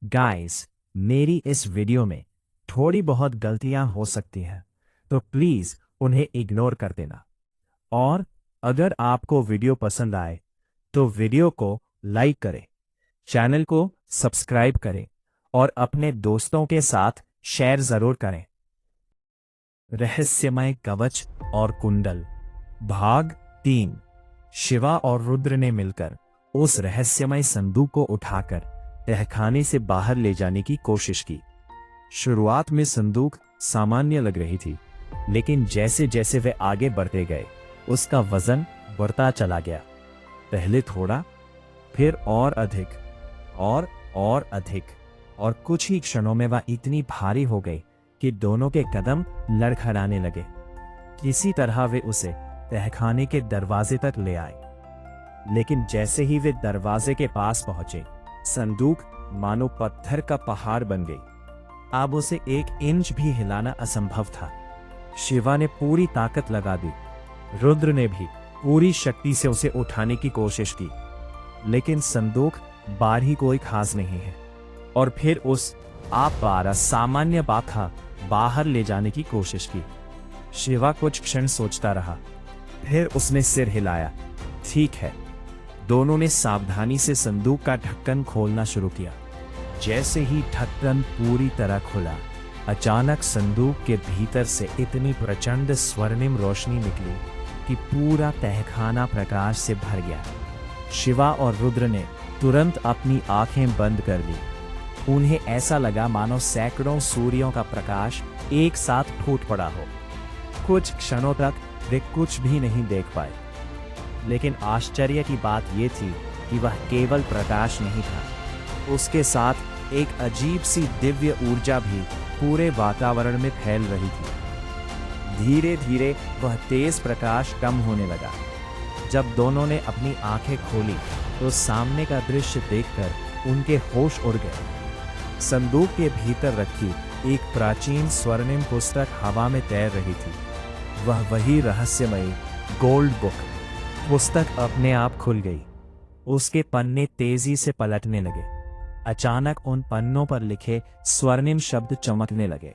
Guys, मेरी इस video में थोड़ी बहुत गलतियां हो सकती हैं, तो प्लीज उन्हें इग्नोर कर देना। और अगर आपको वीडियो पसंद आए तो वीडियो को लाइक करें, चैनल को सब्सक्राइब करें और अपने दोस्तों के साथ शेयर जरूर करें। रहस्यमय कवच और कुंडल, भाग 3। शिवा और रुद्र ने मिलकर उस रहस्यमय संदूक को उठाकर तहखाने से बाहर ले जाने की कोशिश की। शुरुआत में संदूक सामान्य लग रही थी, लेकिन जैसे जैसे वे आगे बढ़ते गए उसका वजन बढ़ता चला गया। पहले थोड़ा, फिर और अधिक, और अधिक, और कुछ ही क्षणों में वह इतनी भारी हो गई कि दोनों के कदम लड़खड़ाने लगे। किसी तरह वे उसे तहखाने के दरवाजे तक ले आए, लेकिन जैसे ही वे दरवाजे के पास पहुंचे, संदूक मानो पत्थर का पहाड़ बन गई। अब उसे 1 इंच भी हिलाना असंभव था। शिवा ने पूरी ताकत लगा दी, रुद्र ने भी पूरी शक्ति से उसे उठाने की कोशिश की, लेकिन संदूक बाहर ही कोई खास नहीं है। और फिर उस आप द्वारा सामान्य बाथा बाहर ले जाने की कोशिश की। शिवा कुछ क्षण सोचता रहा, फिर उसने सिर हिलाया। ठीक है। दोनों ने सावधानी से संदूक का ढक्कन खोलना शुरू किया। जैसे ही ढक्कन पूरी तरह खुला, अचानक संदूक के भीतर से इतनी प्रचंड स्वर्णिम रोशनी निकली कि पूरा तहखाना प्रकाश से भर गया। शिवा और रुद्र ने तुरंत अपनी आंखें बंद कर ली। उन्हें ऐसा लगा मानो सैकड़ों सूर्यों का प्रकाश एक साथ फूट पड़ा हो। कुछ क्षणों तक वे कुछ भी नहीं देख पाए, लेकिन आश्चर्य की बात यह थी कि वह केवल प्रकाश नहीं था, उसके साथ एक अजीब सी दिव्य ऊर्जा भी पूरे वातावरण में फैल रही थी। धीरे धीरे वह तेज प्रकाश कम होने लगा। जब दोनों ने अपनी आंखें खोली तो सामने का दृश्य देखकर उनके होश उड़ गए। संदूक के भीतर रखी एक प्राचीन स्वर्णिम पुस्तक हवा में तैर रही थी। वह वही रहस्यमयी गोल्ड बुक। पुस्तक अपने आप खुल गई। उसके पन्ने तेजी से पलटने लगे। अचानक उन पन्नों पर लिखे स्वर्णिम शब्द चमकने लगे।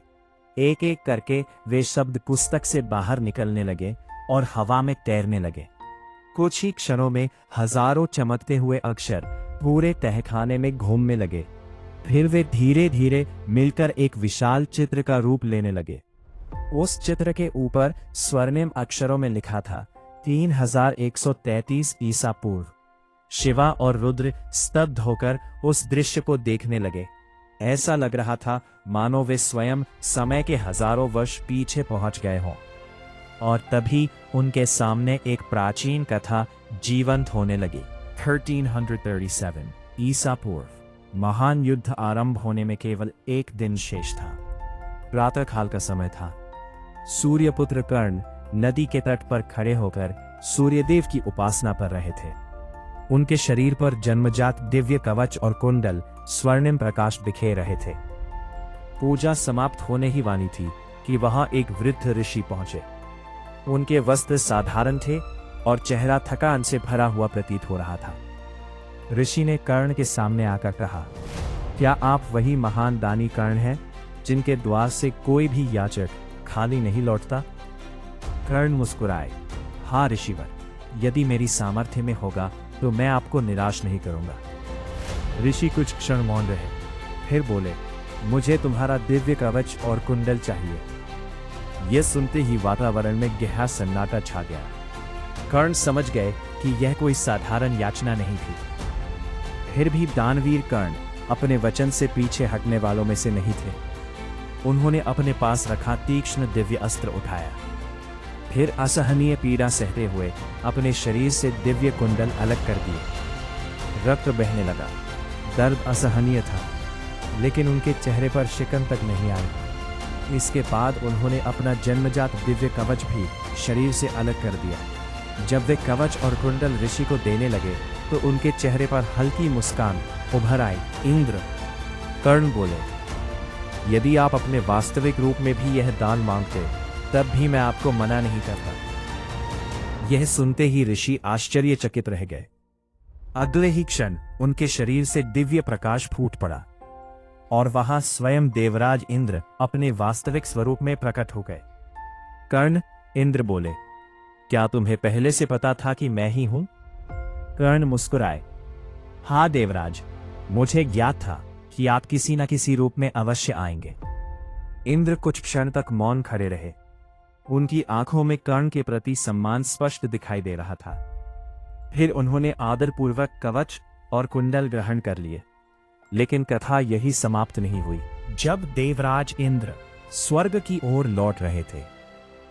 एक एक करके वे शब्द पुस्तक से बाहर निकलने लगे और हवा में तैरने लगे। कुछ ही क्षणों में हजारों चमकते हुए अक्षर पूरे तहखाने में घूमने लगे। फिर वे धीरे धीरे मिलकर एक विशाल चित्र का रूप लेने लगे। उस चित्र के ऊपर स्वर्णिम अक्षरों में लिखा था 3133 ईसा पूर्व। शिवा और रुद्र स्तब्ध होकर उस दृश्य को देखने लगे। ऐसा लग रहा था मानो वे स्वयं समय के हजारों वर्ष पीछे पहुंच गए हों। और तभी उनके सामने एक प्राचीन कथा जीवंत होने लगी। 1337 ईसा पूर्व। महान युद्ध आरंभ होने में केवल 1 दिन शेष था। प्रातःकाल का समय था। सूर्यपुत्र कर्ण नदी के तट पर खड़े होकर सूर्यदेव की उपासना कर रहे थे। उनके शरीर पर जन्मजात दिव्य कवच और कुंडल स्वर्णिम प्रकाश बिखेर रहे थे। पूजा समाप्त होने ही वाली थी कि वहां एक वृद्ध ऋषि पहुंचे। उनके वस्त्र साधारण थे और चेहरा थकान से भरा हुआ प्रतीत हो रहा था। ऋषि ने कर्ण के सामने आकर कहा, क्या आप वही महान दानी कर्ण हैं जिनके द्वार से कोई भी याचक खाली नहीं लौटता? कर्ण मुस्कुराए, हाँ ऋषिवर, यदि मेरी सामर्थ्य में होगा तो मैं आपको निराश नहीं करूंगा। ऋषि कुछ क्षण मौन रहे, फिर बोले, मुझे तुम्हारा दिव्य कवच और कुंडल चाहिए। यह सुनते ही वातावरण में गहरा सन्नाटा छा गया। कर्ण समझ गए कि यह कोई साधारण याचना नहीं थी। फिर भी दानवीर कर्ण अपने वचन से पीछे हटने वालों में से नहीं थे। उन्होंने अपने पास रखा तीक्ष्ण दिव्य अस्त्र उठाया। फिर असहनीय पीड़ा सहते हुए अपने शरीर से दिव्य कुंडल अलग कर दिए। रक्त बहने लगा। दर्द असहनीय था, लेकिन उनके चेहरे पर शिकन तक नहीं आई। इसके बाद उन्होंने अपना जन्मजात दिव्य कवच भी शरीर से अलग कर दिया। जब वे कवच और कुंडल ऋषि को देने लगे तो उनके चेहरे पर हल्की मुस्कान उभर आई। इंद्र, कर्ण बोले, यदि आप अपने वास्तविक रूप में भी यह दान मांगते तब भी मैं आपको मना नहीं करता। यह सुनते ही ऋषि आश्चर्यचकित रह गए। अगले ही क्षण उनके शरीर से दिव्य प्रकाश फूट पड़ा। और वहां स्वयं देवराज इंद्र अपने वास्तविक स्वरूप में प्रकट हो गए। कर्ण, इंद्र बोले, क्या तुम्हें पहले से पता था कि मैं ही हूं? कर्ण मुस्कुराए, हाँ देवराज, मुझे ज्ञात था कि आप किसी न किसी रूप में अवश्य आएंगे। इंद्र कुछ क्षण तक मौन खड़े रहे। उनकी आंखों में कर्ण के प्रति सम्मान स्पष्ट दिखाई दे रहा था। फिर उन्होंने आदरपूर्वक कवच और कुंडल ग्रहण कर लिए। लेकिन कथा यही समाप्त नहीं हुई। जब देवराज इंद्र स्वर्ग की ओर लौट रहे थे,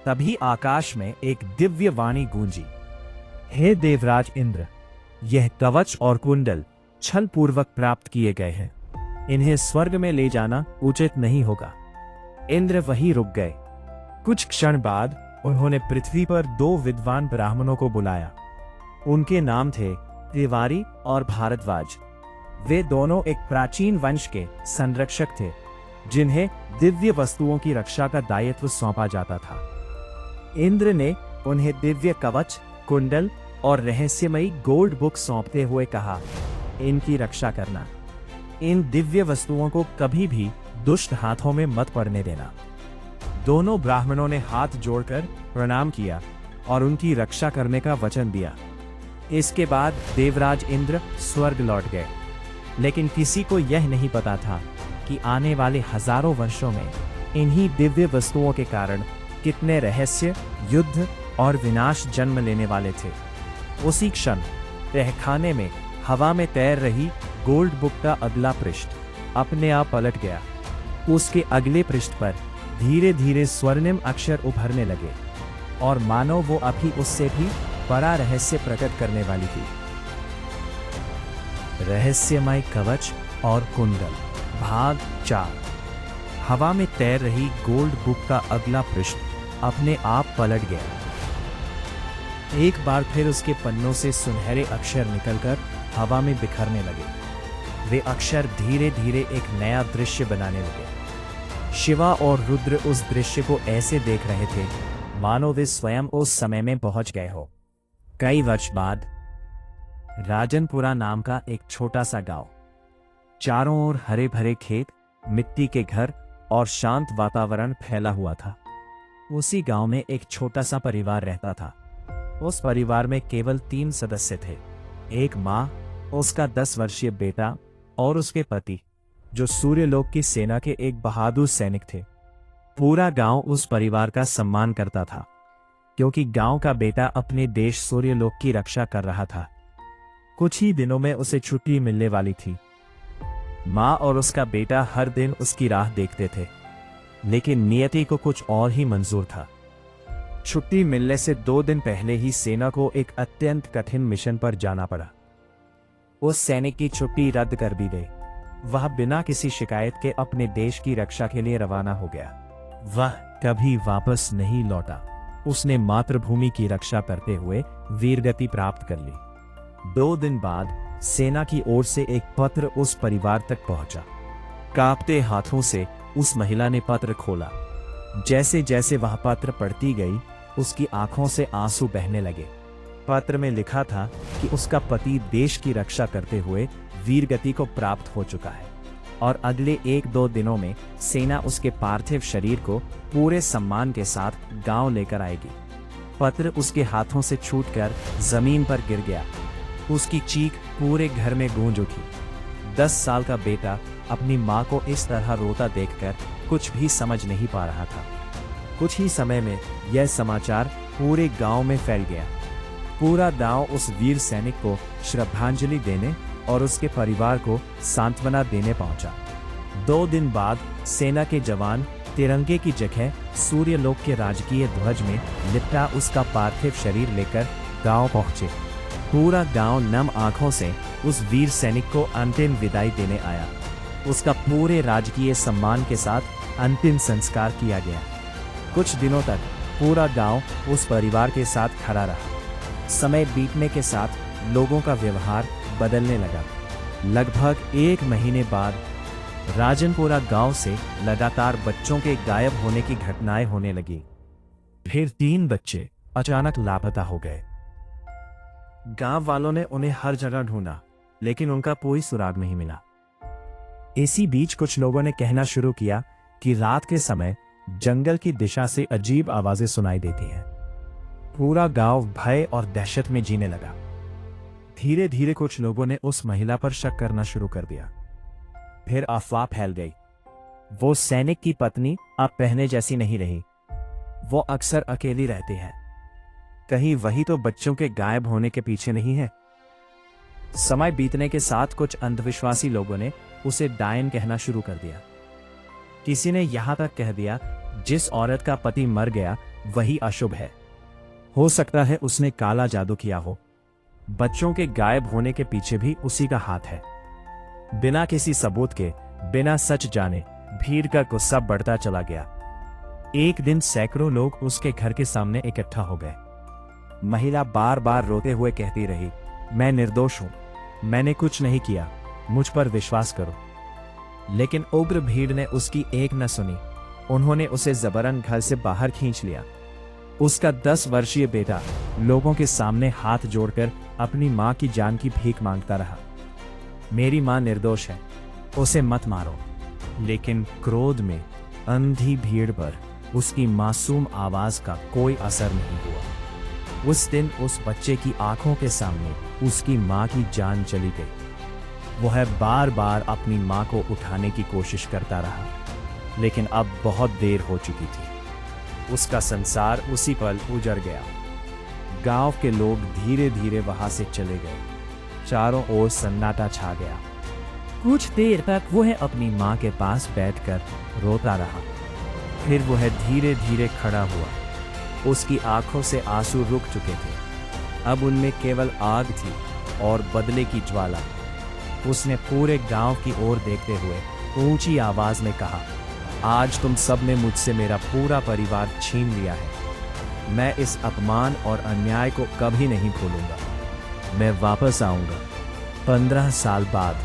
तभी आकाश में एक दिव्य वाणी गूंजी, हे देवराज इंद्र, यह कवच और कुंडल छल पूर्वक प्राप्त किए गए हैं। इन्हें स्वर्ग में ले जाना उचित नहीं होगा। इंद्र वहीं रुक गए। कुछ क्षण बाद उन्होंने पृथ्वी पर 2 विद्वान ब्राह्मणों को बुलाया। उनके नाम थे तिवारी और भारद्वाज। वे दोनों एक प्राचीन वंश के संरक्षक थे, जिन्हें दिव्य वस्तुओं की रक्षा का दायित्व सौंपा जाता था। इंद्र ने उन्हें दिव्य कवच, कुंडल और रहस्यमयी गोल्ड बुक सौंपते हुए कहा, इनकी रक्षा करना। इन दिव्य वस्तुओं को कभी भी दुष्ट हाथों में मत पड़ने देना। दोनों ब्राह्मणों ने हाथ जोड़कर प्रणाम किया और उनकी रक्षा करने का वचन दिया। इसके बाद देवराज इंद्र स्वर्ग लौट गए। लेकिन किसी को यह नहीं पता था कि आने वाले हजारों वर्षों में इन्हीं दिव्य वस्तुओं के कारण कितने रहस्य, युद्ध और विनाश जन्म लेने वाले थे। उसी क्षण तहखाने में हवा में तैर रही गोल्ड बुक का अगला पृष्ठ अपने आप पलट गया। उसके अगले पृष्ठ पर धीरे धीरे स्वर्णिम अक्षर उभरने लगे और मानो वो अभी उससे भी बड़ा रहस्य प्रकट करने वाली थी। रहस्यमय कवच और कुंडल, भाग 4। हवा में तैर रही गोल्ड बुक का अगला पृष्ठ अपने आप पलट गया। एक बार फिर उसके पन्नों से सुनहरे अक्षर निकलकर हवा में बिखरने लगे। वे अक्षर धीरे धीरे एक नया दृश्य बनाने लगे। शिवा और रुद्र उस दृश्य को ऐसे देख रहे थे मानो वे स्वयं उस समय में पहुंच गए हो। कई वर्ष बाद राजनपुरा नाम का एक छोटा सा गांव, चारों ओर हरे भरे खेत, मिट्टी के घर और शांत वातावरण फैला हुआ था। उसी गांव में एक छोटा सा परिवार रहता था। उस परिवार में केवल 3 सदस्य थे, एक माँ, उसका 10 वर्षीय बेटा और उसके पति, जो सूर्यलोक की सेना के एक बहादुर सैनिक थे। पूरा गांव उस परिवार का सम्मान करता था, क्योंकि गांव का बेटा अपने देश सूर्यलोक की रक्षा कर रहा था। कुछ ही दिनों में उसे छुट्टी मिलने वाली थी। माँ और उसका बेटा हर दिन उसकी राह देखते थे, लेकिन नियति को कुछ और ही मंजूर था। छुट्टी मिलने से 2 दिन पहले ही सेना को एक अत्यंत कठिन मिशन पर जाना पड़ा। उस सैनिक की छुट्टी रद्द कर दी गई। वह बिना किसी शिकायत के अपने देश की रक्षा के लिए रवाना हो गया। वह कभी वापस नहीं लौटा। उसने मातृभूमि की रक्षा करते हुए वीरगति प्राप्त कर ली। 2 दिन बाद सेना की ओर से एक पत्र उस परिवार तक पहुंचा। कांपते हाथों से उस महिला ने पत्र खोला। जैसे जैसे वह पत्र पढ़ती गई, उसकी आंखों से आंसू बहने लगे। पत्र में लिखा था कि उसका पति देश की रक्षा करते हुए वीरगति को प्राप्त हो चुका है और अगले 1-2 दिनों में सेना उसके पार्थिव शरीर को पूरे सम्मान के साथ गांव लेकर आएगी। पत्र उसके हाथों से छूटकर जमीन पर गिर गया। उसकी चीख पूरे घर में गूंज उठी। 10 साल का बेटा अपनी मां को इस तरह रोता देखकर कुछ भी समझ नहीं पा रहा था। कुछ ही समय में यह समाचार पूरे गांव में फैल गया। पूरा गांव उस वीर सैनिक को श्रद्धांजलि देने और उसके परिवार को सांत्वना देने पहुंचा। 2 दिन बाद सेना के जवान तिरंगे की जगह सूर्यलोक के राजकीय ध्वज में लिपटा उसका पार्थिव शरीर लेकर गांव पहुंचे। पूरा गांव नम आंखों से उस वीर सैनिक को अंतिम विदाई देने आया। उसका पूरे राजकीय सम्मान के साथ अंतिम संस्कार किया गया। कुछ दिनों तक पूरा गांव उस परिवार के साथ खड़ा रहा। समय बीतने के साथ लोगों का व्यवहार बदलने लगा। लगभग 1 महीने बाद राजनपुरा गांव से लगातार बच्चों के गायब होने की घटनाएं होने लगी। फिर 3 बच्चे अचानक लापता हो गए। गांव वालों ने उन्हें हर जगह ढूंढा, लेकिन उनका कोई सुराग नहीं मिला। इसी बीच कुछ लोगों ने कहना शुरू किया कि रात के समय जंगल की दिशा से अजीब आवाजें सुनाई देती हैं। पूरा गांव भय और दहशत में जीने लगा। धीरे धीरे कुछ लोगों ने उस महिला पर शक करना शुरू कर दिया। फिर अफवाह फैल गई, वो सैनिक की पत्नी अब पहले जैसी नहीं रही, वो अक्सर अकेली रहती है। कहीं वही तो बच्चों के गायब होने के पीछे नहीं है। समय बीतने के साथ कुछ अंधविश्वासी लोगों ने उसे डायन कहना शुरू कर दिया। किसी ने यहां तक कह दिया, जिस औरत का पति मर गया वही अशुभ है। हो सकता है उसने काला जादू किया हो। बच्चों के गायब होने के पीछे भी उसी का हाथ है। बिना किसी सबूत के, बिना सच जाने भीड़ का गुस्सा बढ़ता चला गया। एक दिन सैकड़ों लोग उसके घर के सामने इकट्ठा हो गए। महिला बार बार रोते हुए कहती रही, मैं निर्दोष हूं, मैंने कुछ नहीं किया, मुझ पर विश्वास करो। लेकिन उग्र भीड़ ने उसकी एक न सुनी। उन्होंने उसे जबरन घर से बाहर खींच लिया। उसका 10 वर्षीय बेटा लोगों के सामने हाथ जोड़कर अपनी मां की जान की भीख मांगता रहा। मेरी मां निर्दोष है, उसे मत मारो। लेकिन क्रोध में अंधी भीड़ पर उसकी मासूम आवाज का कोई असर नहीं हुआ। उस दिन उस बच्चे की आंखों के सामने उसकी मां की जान चली गई। वह बार बार अपनी मां को उठाने की कोशिश करता रहा, लेकिन अब बहुत देर हो चुकी थी। उसका संसार उसी पल उजड़ गया। गांव के लोग धीरे धीरे वहां से चले गए। चारों ओर सन्नाटा छा गया। कुछ देर तक वह अपनी मां के पास बैठकर रोता रहा। फिर वह धीरे धीरे खड़ा हुआ। उसकी आंखों से आंसू रुक चुके थे। अब उनमें केवल आग थी और बदले की ज्वाला। उसने पूरे गांव की ओर देखते हुए ऊंची आवाज में कहा, आज तुम सब ने मुझसे मेरा पूरा परिवार छीन लिया है। मैं इस अपमान और अन्याय को कभी नहीं भूलूंगा। मैं वापस आऊंगा 15 साल बाद,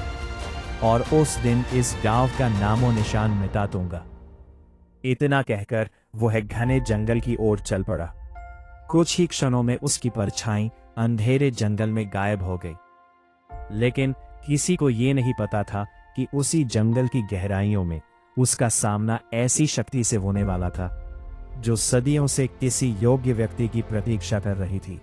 और उस दिन इस गांव का नामो निशान मिटा दूंगा। इतना कहकर वह घने जंगल की ओर चल पड़ा। कुछ ही क्षणों में उसकी परछाई अंधेरे जंगल में गायब हो गई। लेकिन किसी को यह नहीं पता था कि उसी जंगल की गहराइयों में उसका सामना ऐसी शक्ति से होने वाला था जो सदियों से किसी योग्य व्यक्ति की प्रतीक्षा कर रही थी।